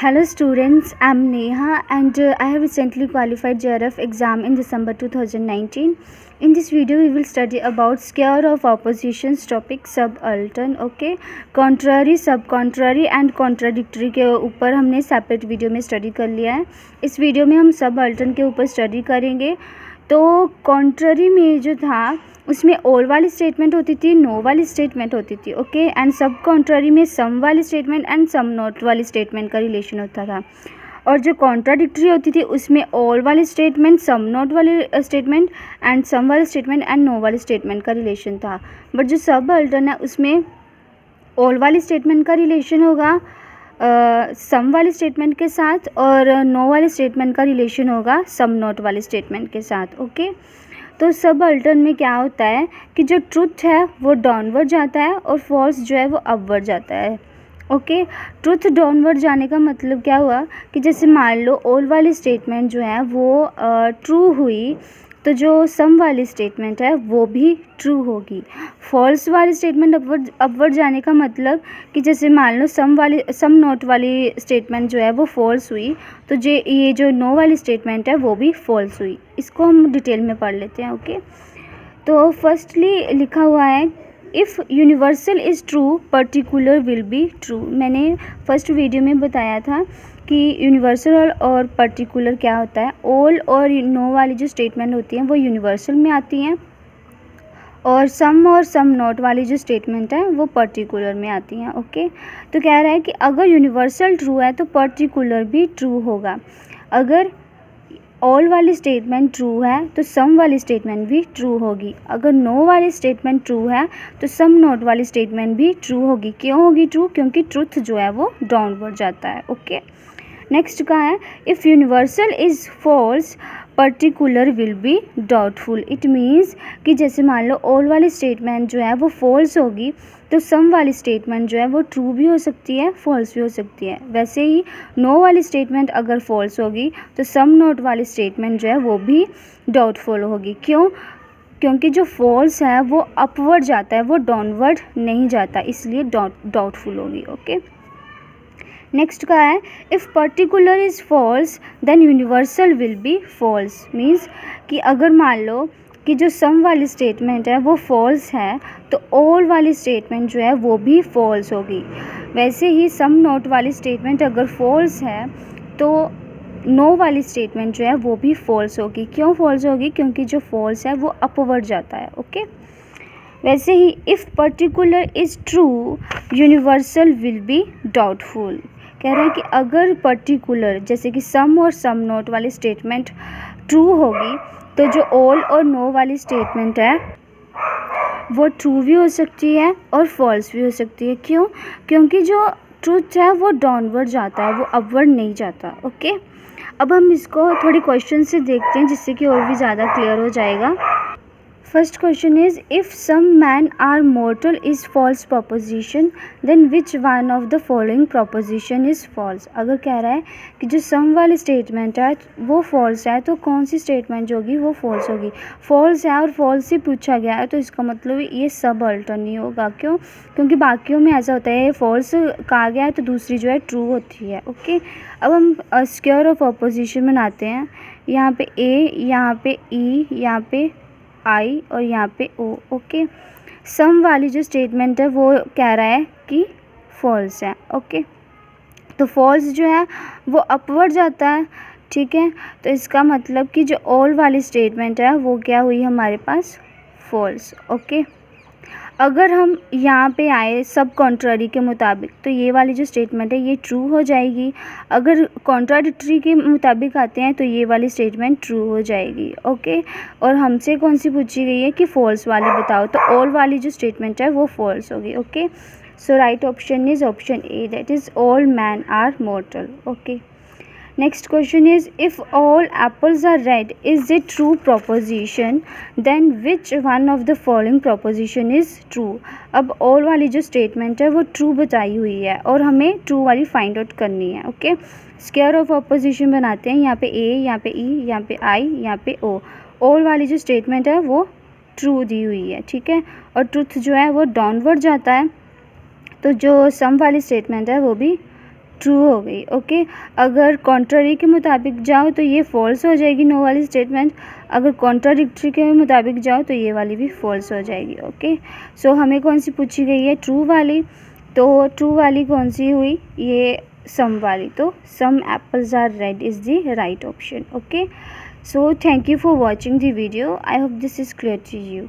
Hello students, I'm Neha and I have recently qualified JRF exam in December 2019. In this video we will study about square of oppositions topic subaltern. Okay, contrary, subcontrary and contradictory के ऊपर हमने separate video में study कर लिया है. इस video में हम subaltern के ऊपर स्टडी करेंगे. तो कॉन्ट्ररी में जो था उसमें ऑल वाली स्टेटमेंट होती थी, नो वाली स्टेटमेंट होती थी. ओके, एंड सब कॉन्ट्ररी में सम वाली स्टेटमेंट एंड सम नॉट वाली स्टेटमेंट का रिलेशन होता था. और जो कॉन्ट्राडिक्टरी होती थी उसमें ऑल वाली स्टेटमेंट, सम नॉट वाली स्टेटमेंट एंड सम वाली स्टेटमेंट एंड नो वाली स्टेटमेंट का रिलेशन था. बट जो सबअल्टर्न है उसमें ऑल वाली स्टेटमेंट का रिलेशन होगा सम वाली स्टेटमेंट के साथ और नो वाली स्टेटमेंट का रिलेशन होगा सम नॉट वाली स्टेटमेंट के साथ. ओके, तो सबअल्टर्न में क्या होता है कि जो ट्रुथ है वो डाउनवर्ड जाता है और फॉल्स जो है वो अपवर्ड जाता है. ओके, ट्रुथ डाउनवर्ड जाने का मतलब क्या हुआ कि जैसे मान लो ऑल वाली स्टेटमेंट जो है वो ट्रू हुई तो जो सम वाली स्टेटमेंट है वो भी ट्रू होगी. फॉल्स वाली स्टेटमेंट अपवर्ड जाने का मतलब कि जैसे मान लो सम नॉट वाली स्टेटमेंट जो है वो फॉल्स हुई तो ये जो नो वाली स्टेटमेंट है वो भी फॉल्स हुई. इसको हम डिटेल में पढ़ लेते हैं. ओके, तो फर्स्टली लिखा हुआ है if universal is true particular will be true. मैंने फर्स्ट वीडियो में बताया था कि यूनिवर्सल और पर्टिकुलर क्या होता है. ऑल और नो वाली जो स्टेटमेंट होती हैं वो यूनिवर्सल में आती हैं और सम नॉट वाली जो स्टेटमेंट है वो पर्टिकुलर में आती हैं. ओके, तो कह रहा है कि अगर यूनिवर्सल ट्रू है तो पर्टिकुलर भी ट्रू होगा. अगर ऑल वाली स्टेटमेंट ट्रू है तो सम वाली स्टेटमेंट भी ट्रू होगी. अगर नो वाली स्टेटमेंट ट्रू है तो सम नॉट वाली स्टेटमेंट भी ट्रू होगी. क्यों होगी ट्रू? क्योंकि ट्रुथ जो है वो डाउनवर्ड जाता है. ओके, नेक्स्ट का है if universal is false particular will be doubtful. It means कि जैसे मान लो ऑल वाली स्टेटमेंट जो है वो फॉल्स होगी तो सम वाली स्टेटमेंट जो है वो ट्रू भी हो सकती है, फॉल्स भी हो सकती है. वैसे ही नो वाली स्टेटमेंट अगर फॉल्स होगी तो सम नॉट वाली स्टेटमेंट जो है वो भी डाउटफुल होगी. क्यों? क्योंकि जो फॉल्स है वो अपवर्ड जाता है, वो डाउनवर्ड नहीं जाता, इसलिए डाउटफुल होगी. ओके, नेक्स्ट का है if particular is false then universal will be false. Means कि अगर मान लो कि जो सम वाली स्टेटमेंट है वो फॉल्स है तो ऑल वाली स्टेटमेंट जो है वो भी फॉल्स होगी. वैसे ही सम नॉट वाली स्टेटमेंट अगर फॉल्स है तो नो वाली स्टेटमेंट जो है वो भी फॉल्स होगी. क्यों फॉल्स होगी? क्योंकि जो फॉल्स है वो अपवर्ड जाता है. ओके, वैसे ही if particular is true universal will be doubtful. कह रहा है कि अगर पर्टिकुलर जैसे कि सम और सम नॉट वाली स्टेटमेंट ट्रू होगी तो जो ऑल और नो वाली स्टेटमेंट है वो ट्रू भी हो सकती है और फॉल्स भी हो सकती है. क्यों? क्योंकि जो ट्रूथ है वो डाउनवर्ड जाता है, वो अपवर्ड नहीं जाता. ओके, अब हम इसको थोड़ी क्वेश्चन से देखते हैं जिससे कि और भी ज़्यादा क्लियर हो जाएगा. First question is if some man are mortal is false proposition then which one of the following proposition is false. अगर कह रहा है कि जो सम वाली स्टेटमेंट है वो फॉल्स है तो कौन सी स्टेटमेंट जो होगी वो फॉल्स होगी. फॉल्स है और फॉल्स ही पूछा गया है तो इसका मतलब ये सबअल्टर्न नहीं होगा. क्यों? क्योंकि बाकियों में ऐसा होता है फॉल्स कहा गया है तो दूसरी जो है ट्रू होती है. ओके, अब हम स्क्वायर ऑफ ऑपोजिशन बनाते हैं. यहाँ पे ए, यहाँ पे ई, यहाँ पे आई और यहाँ पे ओ. ओके, सम वाली जो स्टेटमेंट है वो कह रहा है कि फॉल्स है. ओके, तो फॉल्स जो है वो अपवर्ड जाता है. ठीक है, तो इसका मतलब कि जो ऑल वाली स्टेटमेंट है वो क्या हुई हमारे पास? फॉल्स. ओके, अगर हम यहाँ पे आए सब कॉन्ट्ररी के मुताबिक तो ये वाली जो स्टेटमेंट है ये ट्रू हो जाएगी. अगर कॉन्ट्राडिक्टरी के मुताबिक आते हैं तो ये वाली स्टेटमेंट ट्रू हो जाएगी. ओके, और हमसे कौन सी पूछी गई है कि फॉल्स वाली बताओ, तो ऑल वाली जो स्टेटमेंट है वो फॉल्स होगी. Okay, so right option is option A, that is all man are mortal. Okay, next question is if all apples are red is a true proposition then which one of the following proposition is true. अब all वाली जो statement है वो true बताई हुई है और हमें ट्रू वाली फाइंड आउट करनी है. ओके, स्क्वायर ऑफ ऑपोजिशन बनाते हैं. यहाँ पे ए, यहाँ पे ई, यहाँ पे आई, यहाँ पे ओ. ऑल वाली जो स्टेटमेंट है वो ट्रू दी हुई है. ठीक है, और ट्रुथ जो है वो डाउनवर्ड जाता है तो जो सम वाली स्टेटमेंट है वो भी ट्रू हो गई। ओके, अगर कॉन्ट्ररी के मुताबिक जाओ तो ये फॉल्स हो जाएगी नो वाली स्टेटमेंट, अगर कॉन्ट्राडिक्टरी के मुताबिक जाओ तो ये वाली भी फॉल्स हो जाएगी। ओके, सो हमें कौन सी पूछी गई है? ट्रू वाली। तो ट्रू वाली कौन सी हुई? ये सम वाली। तो some apples are red is the right option. Okay, so thank you for watching the video. I hope this is clear to you.